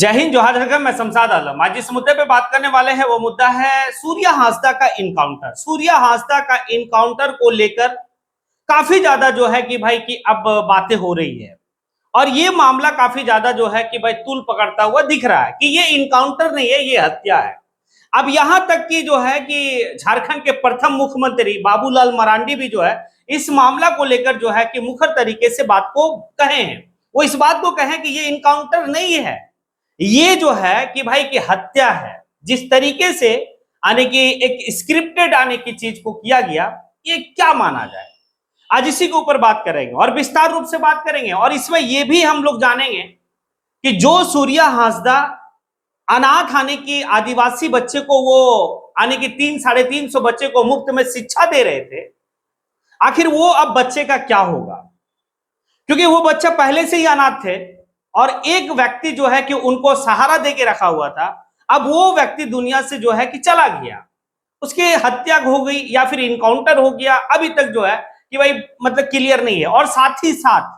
जय हिंद, जोहार जगह। मैं शमशाद आलम। आज जिस मुद्दे पे बात करने वाले हैं वो मुद्दा है सूर्या हांसदा का इनकाउंटर। सूर्या हांसदा का इनकाउंटर को लेकर काफी ज्यादा जो है कि भाई की अब बातें हो रही है और ये मामला काफी ज्यादा जो है कि भाई तूल पकड़ता हुआ दिख रहा है कि ये इनकाउंटर नहीं है, ये हत्या है। अब यहां तक कि जो है कि झारखंड के प्रथम मुख्यमंत्री बाबूलाल मरांडी भी जो है इस मामला को लेकर जो है कि मुखर तरीके से बात को कहे हैं। वो इस बात को कहे कि ये इनकाउंटर नहीं है, ये जो है कि भाई की हत्या है। जिस तरीके से आने की एक स्क्रिप्टेड आने की चीज को किया गया, ये क्या माना जाए, आज इसी के ऊपर बात करेंगे और विस्तार रूप से बात करेंगे। और इसमें ये भी हम लोग जानेंगे कि जो सूर्या हांसदा अनाथ आने की आदिवासी बच्चे को, वो आने की 300-350 बच्चे को मुफ्त में शिक्षा दे रहे थे, आखिर वो अब बच्चे का क्या होगा? क्योंकि वो बच्चा पहले से ही अनाथ थे और एक व्यक्ति जो है कि उनको सहारा देके रखा हुआ था, अब वो व्यक्ति दुनिया से जो है कि चला गया, उसकी हत्या हो गई या फिर इनकाउंटर हो गया, अभी तक जो है कि भाई मतलब क्लियर नहीं है। और साथ ही साथ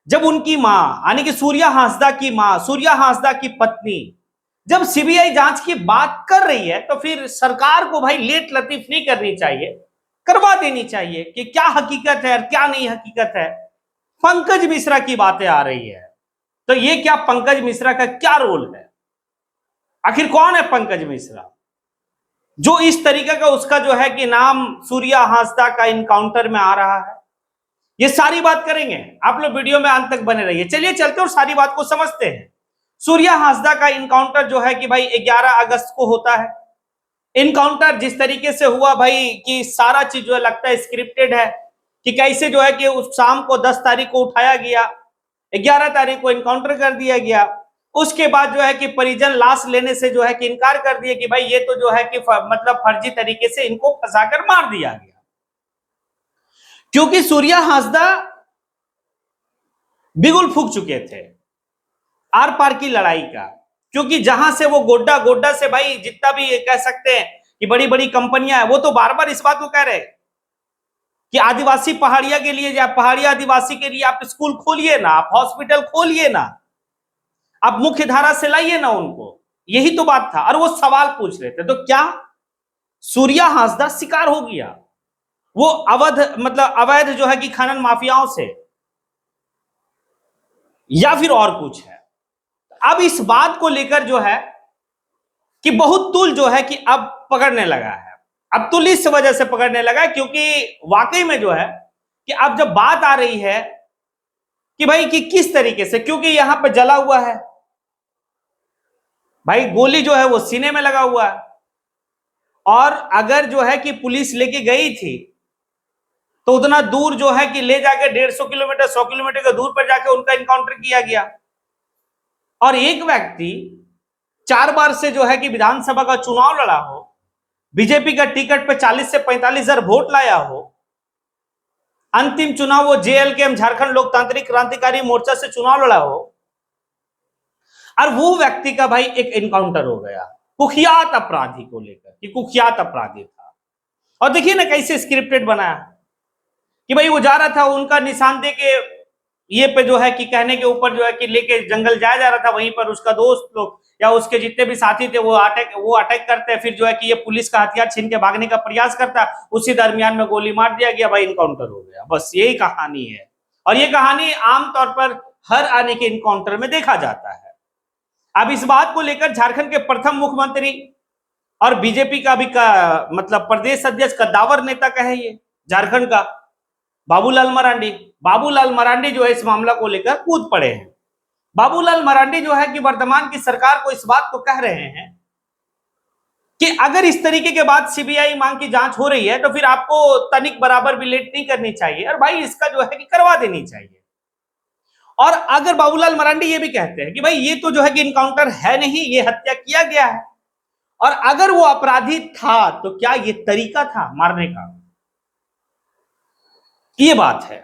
जब उनकी मां यानी कि सूर्या हांसदा की मां, सूर्या हांसदा की पत्नी जब सीबीआई जांच की बात कर रही है, तो फिर सरकार को भाई लेट लतीफ नहीं करनी चाहिए, करवा देनी चाहिए कि क्या हकीकत है और क्या नहीं हकीकत है। पंकज मिश्रा की बातें आ रही है, तो ये क्या पंकज मिश्रा का क्या रोल है? आखिर कौन है पंकज मिश्रा जो इस तरीके का उसका जो है कि नाम सूर्या हांसदा का इनकाउंटर में आ रहा है? ये सारी बात करेंगे, आप लोग वीडियो में अंत तक बने रहिए। चलिए चलते और सारी बात को समझते हैं। सूर्या हांसदा का इनकाउंटर जो है कि भाई 11 अगस्त को होता है। इनकाउंटर जिस तरीके से हुआ भाई कि सारा चीज जो है लगता है स्क्रिप्टेड है कि कैसे जो है कि उस शाम को 10 तारीख को उठाया गया, 11 तारीख को इनकाउंटर कर दिया गया। उसके बाद जो है कि परिजन लाश लेने से जो है कि इनकार कर दिए कि भाई ये तो जो है कि मतलब फर्जी तरीके से इनको फंसाकर मार दिया गया। क्योंकि सूर्या हांसदा बिगुल फूंक चुके थे आर पार की लड़ाई का, क्योंकि जहां से वो गोड्डा गोड्डा से भाई जितना भी कह सकते हैं कि बड़ी बड़ी कंपनियां हैं, वो तो बार बार इस बात को कह रहे कि आदिवासी पहाड़िया के लिए या पहाड़िया आदिवासी के लिए आप स्कूल खोलिए ना, आप हॉस्पिटल खोलिए ना, आप मुख्य धारा से लाइए ना उनको। यही तो बात था और वो सवाल पूछ रहे थे। तो क्या सूर्या हांसदा शिकार हो गया वो अवैध जो है कि खनन माफियाओं से, या फिर और कुछ है? अब इस बात को लेकर जो है कि बहुत तुल जो है कि अब पकड़ने लगा है। अब तुल इस वजह से पकड़ने लगा क्योंकि वाकई में जो है कि अब जब बात आ रही है कि भाई कि किस तरीके से, क्योंकि यहां पे जला हुआ है भाई, गोली जो है वो सीने में लगा हुआ है। और अगर जो है कि पुलिस लेके गई थी तो उतना दूर जो है कि ले जाके 150 किलोमीटर 100 किलोमीटर के दूर पर जाके उनका इनकाउंटर किया गया। और एक व्यक्ति 4 बार से जो है कि विधानसभा का चुनाव लड़ा हो, बीजेपी का टिकट पे 40 से 45 हजार वोट लाया हो, अंतिम चुनाव वो जेएलके झारखंड लोकतांत्रिक क्रांतिकारी मोर्चा से चुनाव लड़ा हो, और वो व्यक्ति का भाई एक इनकाउंटर हो गया कुख्यात अपराधी को लेकर कि कुख्यात अपराधी था। और देखिए ना कैसे स्क्रिप्टेड बनाया कि भाई वो जा रहा था, उनका निशान दे के ये पे जो है कि कहने के ऊपर जो है कि लेके जंगल जाया जा रहा था, वहीं पर उसका दोस्त लोग या उसके जितने भी साथी थे वो अटैक करते हैं, फिर जो है कि ये पुलिस का हथियार छीन के भागने का प्रयास करता, उसी दरमियान में गोली मार दिया गया, भाई इनकाउंटर हो गया। बस यही कहानी है और ये कहानी आमतौर पर हर आने के इनकाउंटर में देखा जाता है। अब इस बात को लेकर झारखंड के प्रथम मुख्यमंत्री और बीजेपी का भी मतलब प्रदेश अध्यक्ष कद्दावर नेता का है ये झारखंड का बाबूलाल मरांडी। बाबूलाल मरांडी जो है इस मामला को लेकर कूद पड़े हैं। बाबूलाल मरांडी जो है कि वर्तमान की सरकार को इस बात को कह रहे हैं कि अगर इस तरीके के बाद सीबीआई मांग की जांच हो रही है तो फिर आपको तनिक बराबर भी लेट नहीं करनी चाहिए और भाई इसका जो है कि करवा देनी चाहिए। और अगर बाबूलाल मरांडी ये भी कहते हैं कि भाई ये तो जो है कि इनकाउंटर है नहीं, ये हत्या किया गया है, और अगर वो अपराधी था तो क्या ये तरीका था मारने का? ये बात है।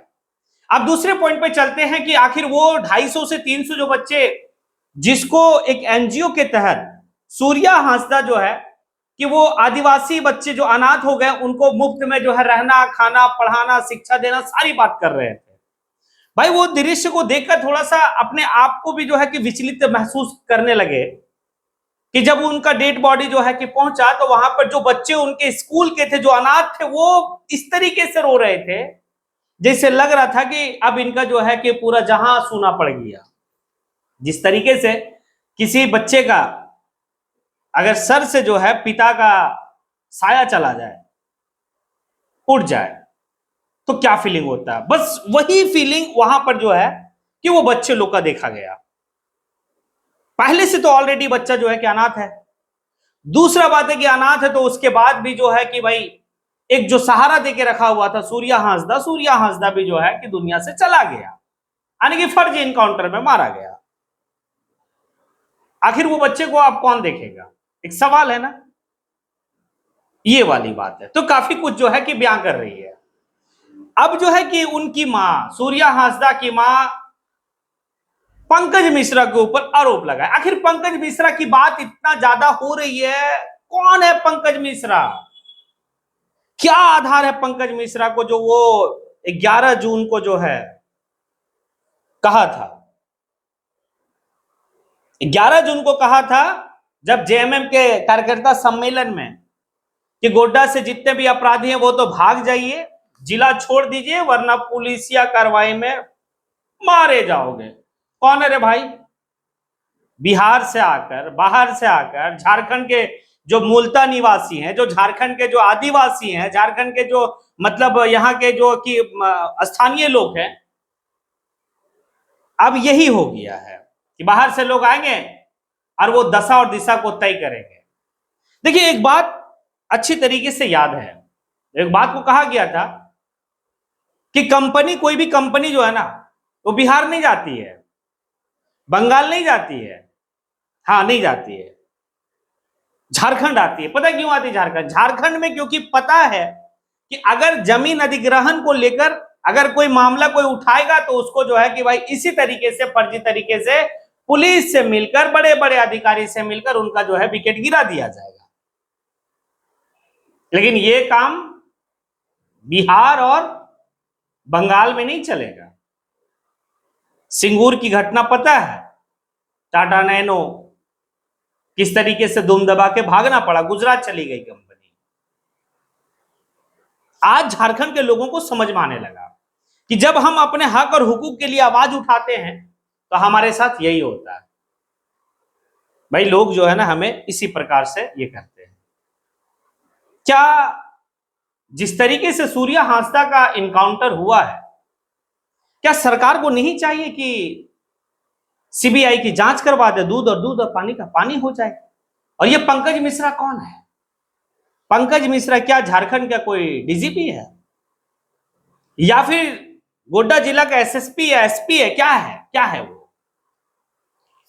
अब दूसरे पॉइंट पे चलते हैं कि आखिर वो 250 से 300 जो बच्चे जिसको एक एनजीओ के तहत सूर्या हांसदा जो है कि वो आदिवासी बच्चे जो अनाथ हो गए उनको मुफ्त में जो है रहना, खाना, पढ़ाना, शिक्षा देना, सारी बात कर रहे थे। भाई वो दृश्य को देखकर थोड़ा सा अपने आप को भी जो है कि विचलित महसूस करने लगे कि जब उनका डेड बॉडी जो है कि पहुंचा तो वहां पर जो बच्चे उनके स्कूल के थे, जो अनाथ थे, वो इस तरीके से रो रहे थे जैसे लग रहा था कि अब इनका जो है कि पूरा जहां सूना पड़ गया। जिस तरीके से किसी बच्चे का अगर सर से जो है पिता का साया चला जाए, उड़ जाए, तो क्या फीलिंग होता है, बस वही फीलिंग वहां पर जो है कि वो बच्चे लोग का देखा गया। पहले से तो ऑलरेडी बच्चा जो है कि अनाथ है, दूसरा बात है कि अनाथ है तो उसके बाद भी जो है कि भाई एक जो सहारा देके रखा हुआ था सूर्या हांसदा भी जो है कि दुनिया से चला गया, यानी कि फर्जी इनकाउंटर में मारा गया। आखिर वो बच्चे को आप कौन देखेगा, एक सवाल है ना, ये वाली बात है। तो काफी कुछ जो है कि बयां कर रही है। अब जो है कि उनकी मां, सूर्या हांसदा की मां, पंकज मिश्रा के ऊपर आरोप लगाए। आखिर पंकज मिश्रा की बात इतना ज्यादा हो रही है, कौन है पंकज मिश्रा, क्या आधार है पंकज मिश्रा को जो वो 11 जून को जो है कहा था, 11 जून को कहा था जब जेएमएम के कार्यकर्ता सम्मेलन में कि गोड्डा से जितने भी अपराधी हैं वो तो भाग जाइए, जिला छोड़ दीजिए, वरना पुलिसिया कार्रवाई में मारे जाओगे। कौन है रे भाई, बिहार से आकर, बाहर से आकर, झारखंड के जो मूलतः निवासी हैं, जो झारखंड के जो आदिवासी हैं, झारखंड के जो मतलब यहाँ के जो कि स्थानीय लोग हैं, अब यही हो गया है कि बाहर से लोग आएंगे और वो दशा और दिशा को तय करेंगे। देखिए एक बात अच्छी तरीके से याद है, एक बात को कहा गया था कि कंपनी, कोई भी कंपनी जो है ना वो बिहार नहीं जाती है, बंगाल नहीं जाती है, हाँ नहीं जाती है, झारखंड आती है। पता क्यों आती है झारखंड? झारखंड में क्योंकि पता है कि अगर जमीन अधिग्रहण को लेकर अगर कोई मामला कोई उठाएगा तो उसको जो है कि भाई इसी तरीके से, फर्जी तरीके से पुलिस से मिलकर, बड़े बड़े अधिकारी से मिलकर उनका जो है विकेट गिरा दिया जाएगा। लेकिन ये काम बिहार और बंगाल में नहीं चलेगा। सिंगूर की घटना पता है, टाटा नैनो किस तरीके से दुम दबा के भागना पड़ा, गुजरात चली गई कंपनी। आज झारखंड के लोगों को समझ में आने लगा कि जब हम अपने हक और हुकूक के लिए आवाज उठाते हैं तो हमारे साथ यही होता है। भाई लोग जो है ना हमें इसी प्रकार से ये करते हैं। क्या जिस तरीके से सूर्या हांसदा का इनकाउंटर हुआ है, क्या सरकार को नहीं चाहिए कि सीबीआई की जांच करवा दे, दूध और पानी का पानी हो जाए? और ये पंकज मिश्रा कौन है? पंकज मिश्रा क्या झारखंड का कोई डीजीपी है, या फिर गोड्डा जिला का एसएसपी है, एसपी है, क्या है, क्या है वो?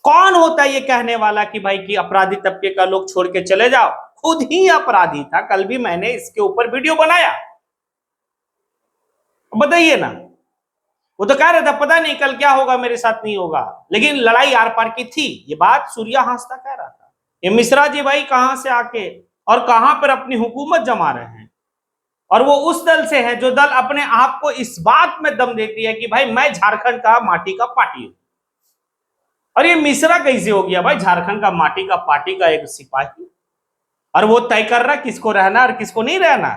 कौन होता है ये कहने वाला कि भाई कि अपराधी तबके का लोग छोड़ के चले जाओ? खुद ही अपराधी था, कल भी मैंने इसके ऊपर वीडियो बनाया। बताइए ना, वो तो कह रहा था पता नहीं कल क्या होगा, मेरे साथ नहीं होगा, लेकिन लड़ाई आर पार की थी। ये बात सूर्या हांसदा कह रहा था। ये मिश्रा जी भाई कहां से आके और कहां पर अपनी हुकूमत जमा रहे हैं, और वो उस दल से है जो दल अपने आप को इस बात में दम देती है कि भाई मैं झारखंड का माटी का पार्टी हूं। और ये मिश्रा कैसे हो गया भाई झारखंड का माटी का पार्टी का एक सिपाही, और वो तय कर रहा है किसको रहना और किसको नहीं रहना?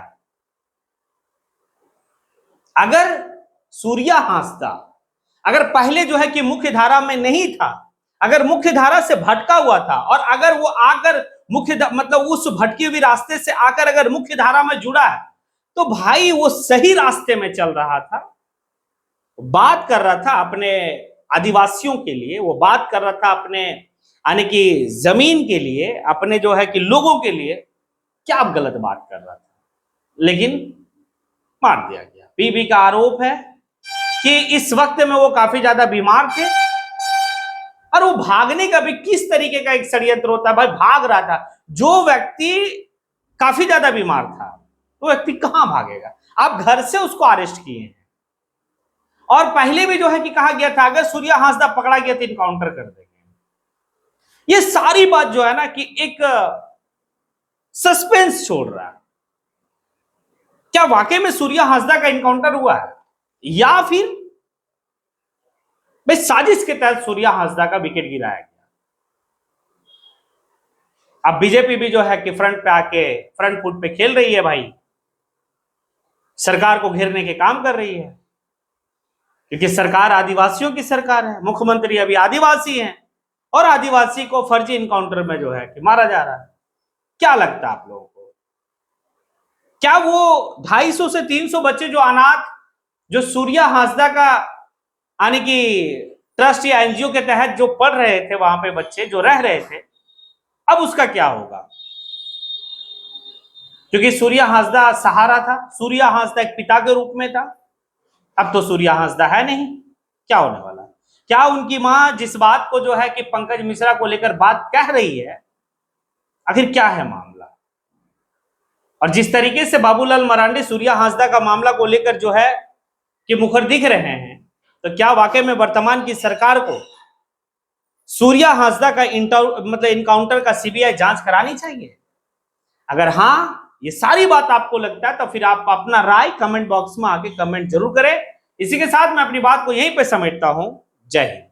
अगर सूर्या हांसदा अगर पहले जो है कि मुख्य धारा में नहीं था, अगर मुख्य धारा से भटका हुआ था, और अगर वो आकर मतलब उस भटकी हुई रास्ते से आकर अगर मुख्य धारा में जुड़ा है, तो भाई वो सही रास्ते में चल रहा था, बात कर रहा था अपने आदिवासियों के लिए, वो बात कर रहा था अपने यानी कि जमीन के लिए, अपने जो है कि लोगों के लिए। क्या आप गलत बात कर रहा था, लेकिन मार दिया गया। बीबी का आरोप है कि इस वक्त में वो काफी ज्यादा बीमार थे, और वो भागने का भी किस तरीके का एक षड्यंत्र होता है भाई, भाग रहा था। जो व्यक्ति काफी ज्यादा बीमार था वो व्यक्ति कहां भागेगा? आप घर से उसको अरेस्ट किए हैं, और पहले भी जो है कि कहा गया था अगर सूर्या हांसदा पकड़ा गया तो इनकाउंटर कर देंगे। ये सारी बात जो है ना कि एक सस्पेंस छोड़ रहा है। क्या वाकई में सूर्या हांसदा का इनकाउंटर हुआ है, या फिर भाई साजिश के तहत सूर्या हांसदा का विकेट गिराया गया। अब बीजेपी भी जो है कि फ्रंट पे आके फ्रंट फुट पे खेल रही है भाई, सरकार को घेरने के काम कर रही है, क्योंकि सरकार आदिवासियों की सरकार है, मुख्यमंत्री अभी आदिवासी हैं और आदिवासी को फर्जी इनकाउंटर में जो है कि मारा जा रहा है। क्या लगता है आप लोगों को, क्या वो 250 से 300 बच्चे जो अनाथ, जो सूर्या हांसदा का यानी कि ट्रस्ट या एनजीओ के तहत जो पढ़ रहे थे, वहां पे बच्चे जो रह रहे थे, अब उसका क्या होगा? क्योंकि सूर्या हांसदा सहारा था, सूर्या हांसदा एक पिता के रूप में था, अब तो सूर्या हांसदा है नहीं। क्या होने वाला है? क्या उनकी मां जिस बात को जो है कि पंकज मिश्रा को लेकर बात कह रही है, आखिर क्या है मामला? और जिस तरीके से बाबूलाल मरांडी सूर्या हांसदा का मामला को लेकर जो है कि मुखर दिख रहे हैं, तो क्या वाकई में वर्तमान की सरकार को सूर्या हांसदा का इनकाउंटर का सीबीआई जांच करानी चाहिए? अगर हाँ, ये सारी बात आपको लगता है, तो फिर आप अपना राय कमेंट बॉक्स में आके कमेंट जरूर करें। इसी के साथ मैं अपनी बात को यहीं पे समेटता हूं। जय हिंद।